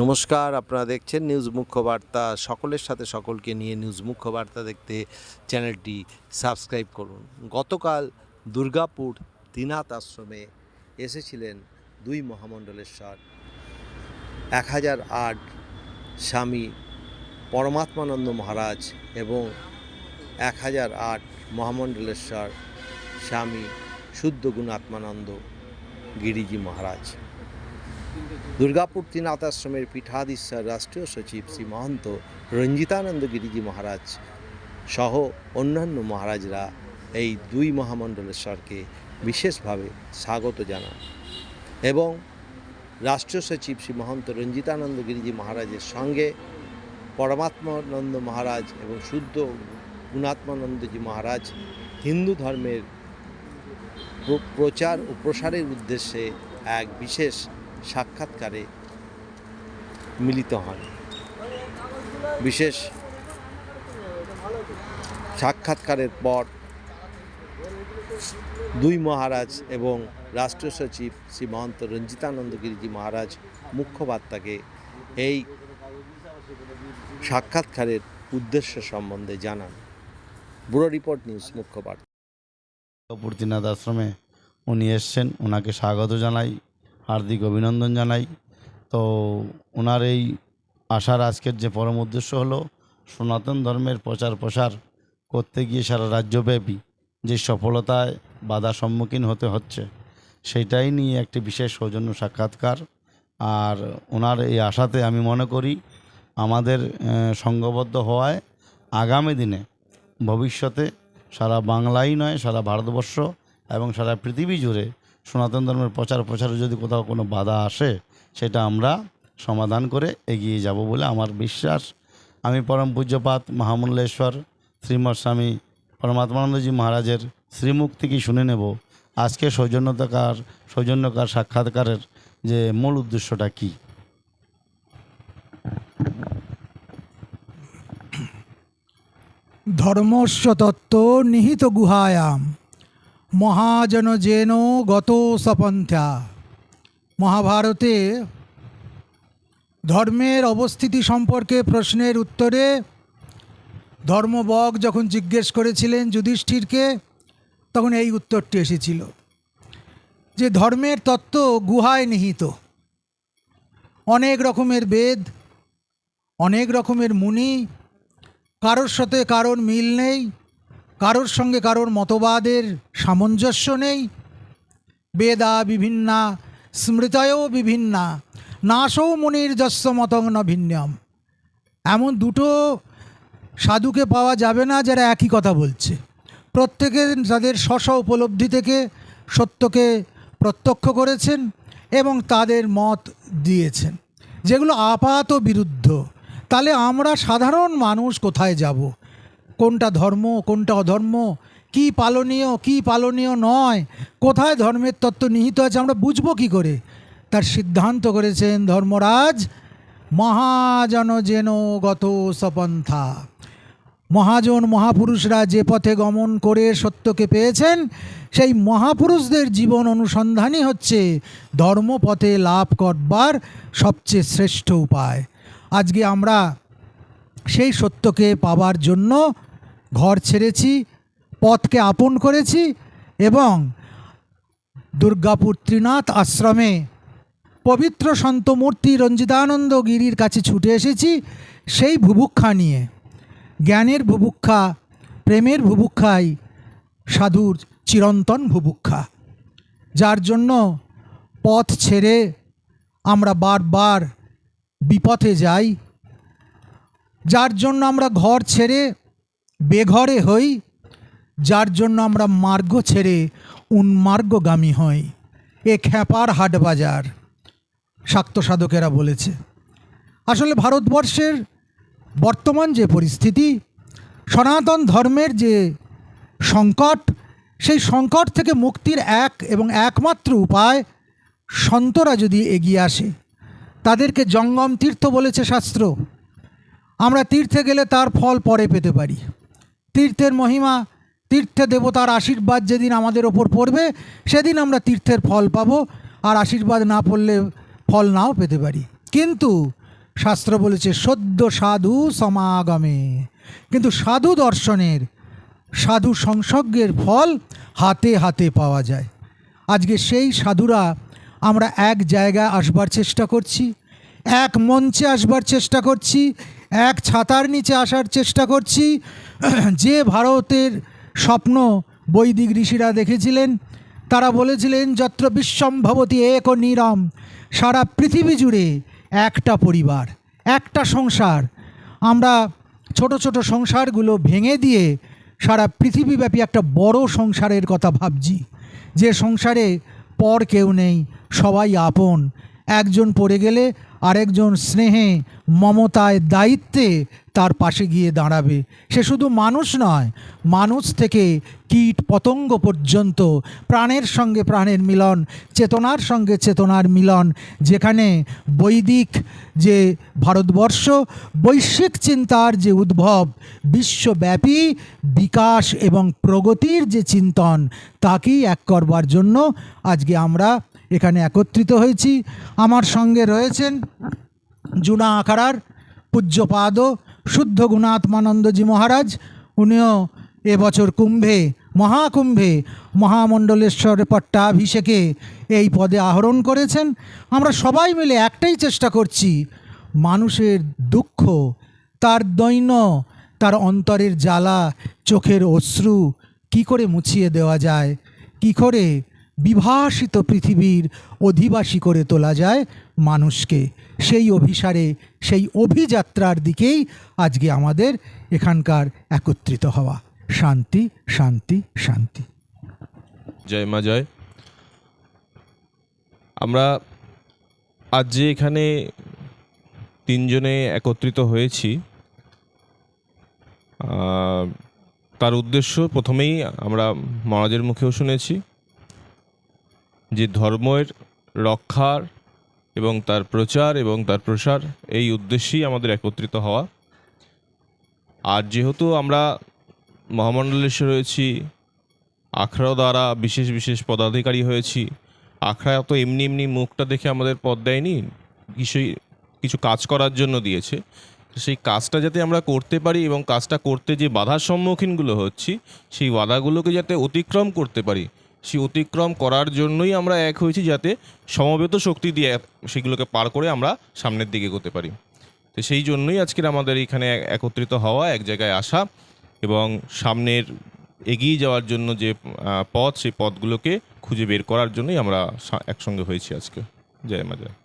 নমস্কার, আপনারা দেখছেন নিউজ মুখ্য বার্তা। সকলের সাথে সকলকে নিয়ে নিউজ মুখ্য বার্তা দেখতে চ্যানেলটি সাবস্ক্রাইব করুন। গতকাল দুর্গাপুর ত্রিনাথ আশ্রমে এসেছিলেন দুই মহামণ্ডলেশ্বর 1008 স্বামী পরমাত্মানন্দ মহারাজ এবং 1008 মহামণ্ডলেশ্বর স্বামী শুদ্ধ গুণাত্মানন্দ গিরিজি মহারাজ। দুর্গাপুর ত্রিনাথ আশ্রমের পীঠাধীশ্বর রাষ্ট্রীয় সচিব শ্রী মহন্ত রঞ্জিতানন্দ গিরিজি মহারাজ সহ অন্যান্য মহারাজরা এই দুই মহামণ্ডলেশ্বরকে বিশেষভাবে স্বাগত জানান এবং রাষ্ট্রীয় সচিব শ্রী মহন্ত রঞ্জিতানন্দ গিরিজি মহারাজের সঙ্গে পরমাত্মানন্দ মহারাজ এবং শুদ্ধ গুণাত্মানন্দজি মহারাজ হিন্দু ধর্মের প্রচার ও প্রসারের উদ্দেশ্যে এক বিশেষ সাক্ষাৎকারে মিলিত হন। বিশেষ সাক্ষাৎকারের পর দুই মহারাজ এবং রাষ্ট্রীয় সচিব শ্রী মহন্ত রঞ্জিতানন্দ গিরিজি মহারাজ মুখ্যবার্তাকে এই সাক্ষাৎকারের উদ্দেশ্য সম্বন্ধে জানান। Bureau report news Mukhyabarta. Trinath আশ্রমে উনি এসছেন, ওনাকে স্বাগত জানাই, হার্দিক অভিনন্দন জানাই। তো ওনার এই আসার আজকের যে পরম উদ্দেশ্য হলো সনাতন ধর্মের প্রসার করতে গিয়ে সারা রাজ্যব্যাপী যে সফলতায় বাধা সম্মুখীন হতে হচ্ছে সেইটাই নিয়ে একটি বিশেষ সৌজন্য সাক্ষাৎকার। আর ওনার এই আশাতে আমি মনে করি আমাদের সংঘবদ্ধ হওয়ায় আগামী দিনে ভবিষ্যতে সারা বাংলাই নয়, সারা ভারতবর্ষ এবং সারা পৃথিবী জুড়ে সনাতন ধর্মের প্রচারে যদি কোথাও কোনো বাধা আসে সেটা আমরা সমাধান করে এগিয়ে যাব বলে আমার বিশ্বাস। আমি পরম পূজ্যপাত মহামণ্ডলেশ্বর শ্রীমৎ স্বামী পরমাত্মানন্দজি মহারাজের শ্রীমুখ থেকেই শুনে নেব আজকে সৌজন্যকার সাক্ষাৎকারের যে মূল উদ্দেশ্যটা কী। ধর্মস্য তত্ত্ব নিহিত গুহায়াম মহাজন যেন গত সপন্থা। মহাভারতে ধর্মের অবস্থিতি সম্পর্কে প্রশ্নের উত্তরে ধর্মবক যখন জিজ্ঞেস করেছিলেন যুধিষ্ঠিরকে, তখন এই উত্তরটি এসেছিল যে ধর্মের তত্ত্ব গুহায় নিহিত। অনেক রকমের বেদ, অনেক রকমের মুনি, কারোর সাথে কারোর মিল নেই, কারোর সঙ্গে কারোর মতবাদের সামঞ্জস্য নেই। বেদা বিভিন্না স্মৃতয়ও বিভিন্না নাশও মুনির যস্য মতং ন ভিন্নম। এমন দুটো সাধুকে পাওয়া যাবে না যারা একই কথা বলছে। প্রত্যেকে তাদের স্ব উপলব্ধি থেকে সত্যকে প্রত্যক্ষ করেছেন এবং তাদের মত দিয়েছেন, যেগুলো আপাত বিরুদ্ধ। তাহলে আমরা সাধারণ মানুষ কোথায় যাব? কোনটা ধর্ম, কোনটা অধর্ম, কি পালনীয়, কি পালনীয় নয়, কোথায় ধর্মের তত্ত্ব নিহিত আছে আমরা বুঝবো কী করে? তার সিদ্ধান্ত করেছেন ধর্মরাজ, মহাজন যেন গত সপন্থা। মহাজন মহাপুরুষরা যে পথে গমন করে সত্যকে পেয়েছেন, সেই মহাপুরুষদের জীবন অনুসন্ধানই হচ্ছে ধর্মপথে লাভ করবার সবচেয়ে শ্রেষ্ঠ উপায়। আজকে আমরা সেই সত্যকে পাবার জন্য ঘর ছেড়েছি, পথকে আপন করেছি এবং দুর্গাপুর ত্রিনাথ আশ্রমে পবিত্র সন্তমূর্তি রঞ্জিতানন্দ গিরির কাছে ছুটে এসেছি সেই বুভুক্ষা নিয়ে। জ্ঞানের বুভুক্ষা, প্রেমের বুভুক্ষাই সাধুর চিরন্তন বুভুক্ষা, যার জন্য পথ ছেড়ে আমরা বারবার বিপথে যাই, যার জন্য আমরা ঘর ছেড়ে বেঘরে হই, যার জন্য আমরা মার্গ ছেড়ে উন্মার্গগামী হই। এ খ্যাপার হাট বাজার, শাক্ত সাধকেরা বলেছে। আসলে ভারতবর্ষের বর্তমান যে পরিস্থিতি, সনাতন ধর্মের যে সংকট, সেই সংকট থেকে মুক্তির এক এবং একমাত্র উপায় সন্তরা যদি এগিয়ে আসে। তাদেরকে জঙ্গম তীর্থ বলেছে শাস্ত্র। আমরা তীর্থে গেলে তার ফল পরে পেতে পারি। তীর্থের মহিমা, তীর্থে দেবতার আশীর্বাদ যেদিন আমাদের ওপর পড়বে সেদিন আমরা তীর্থের ফল পাবো, আর আশীর্বাদ না পড়লে ফল নাও পেতে পারি। কিন্তু শাস্ত্র বলেছে সদ্য সাধু সমাগমে, কিন্তু সাধু দর্শনের, সাধু সংসর্গের ফল হাতে হাতে পাওয়া যায়। আজকে সেই সাধুরা আমরা এক জায়গায় আসবার চেষ্টা করছি, এক মঞ্চে আসবার চেষ্টা করছি, এক ছাতার নিচে আসার চেষ্টা করছি। যে ভারতের স্বপ্ন বৈদিক ঋষিরা দেখেছিলেন, তারা বলেছিলেন যত্র বিশ্বম্ভবতী এক নিরম, সারা পৃথিবী জুড়ে একটা পরিবার, একটা সংসার। আমরা ছোট ছোট সংসারগুলো ভেঙে দিয়ে সারা পৃথিবীব্যাপী একটা বড় সংসারের কথা ভাবছি, যে সংসারে পর কেউ নেই, সবাই আপন। একজন পড়ে গেলে আরেকজন স্নেহে, মমতায়, দায়িত্বে তার পাশে গিয়ে দাঁড়াবে। সে শুধু মানুষ নয়, মানুষ থেকে কীট পতঙ্গ পর্যন্ত প্রাণের সঙ্গে প্রাণের মিলন, চেতনার সঙ্গে চেতনার মিলন। যেখানে বৈদিক যে ভারতবর্ষ, বৈশ্বিক চিন্তার যে উদ্ভব, বিশ্বব্যাপী বিকাশ এবং প্রগতির যে চিন্তন, তাকেই এক করবার জন্য আজকে আমরা এখানে একত্রিত হয়েছি। আমার সঙ্গে রয়েছেন জুনা আখাড়ার পূজ্যপাদ শুদ্ধ গুণাত্মানন্দজি মহারাজ। উনিও এবছর কুম্ভে, মহাকুম্ভে মহামণ্ডলেশ্বর পট্টাভিষেকে এই পদে আহরণ করেছেন। আমরা সবাই মিলে একটাই চেষ্টা করছি, মানুষের দুঃখ, তার দৈন্য, তার অন্তরের জ্বালা, চোখের অশ্রু কি করে মুছিয়ে দেওয়া যায়, কি করে বিভাসিত পৃথিবীর অধিবাসী করে তোলা যায় মানুষকে। সেই অভিসারে, সেই অভিযাত্রার দিকেই আজকে আমাদের এখানকার একত্রিত হওয়া। শান্তি, শান্তি, শান্তি। জয় মা জয়। আমরা আজ যে এখানে তিনজনে একত্রিত হয়েছি, তার উদ্দেশ্য প্রথমেই আমরা মহারাজের মুখেও শুনেছি যে ধর্মের রক্ষার এবং তার প্রচার এবং তার প্রসার, এই উদ্দেশ্যেই আমাদের একত্রিত হওয়া। আর যেহেতু আমরা মহামণ্ডলেশ্বর রয়েছি, আখড়া দ্বারা বিশেষ বিশেষ পদাধিকারী হয়েছি, আখড়া তো এমনি এমনি মুখটা দেখে আমাদের পদ দেয়নি, কিছু কাজ করার জন্য দিয়েছে। সেই কাজটা যাতে আমরা করতে পারি এবং কাজটা করতে যে বাধার সম্মুখীনগুলো হচ্ছি, সেই বাধাগুলোকে যাতে অতিক্রম করতে পারি, সেই অতিক্রম করার জন্যই আমরা এক হয়েছি, যাতে সমবেত শক্তি দিয়ে সেগুলোকে পার করে আমরা সামনের দিকে এগোতে পারি। তো সেই জন্যই আজকের আমাদের এখানে একত্রিত হওয়া, এক জায়গায় আসা এবং সামনের এগিয়ে যাওয়ার জন্য যে পথ, সেই পথগুলোকে খুঁজে বের করার জন্যই আমরা একসঙ্গে হয়েছি আজকে। জয় মা জয়।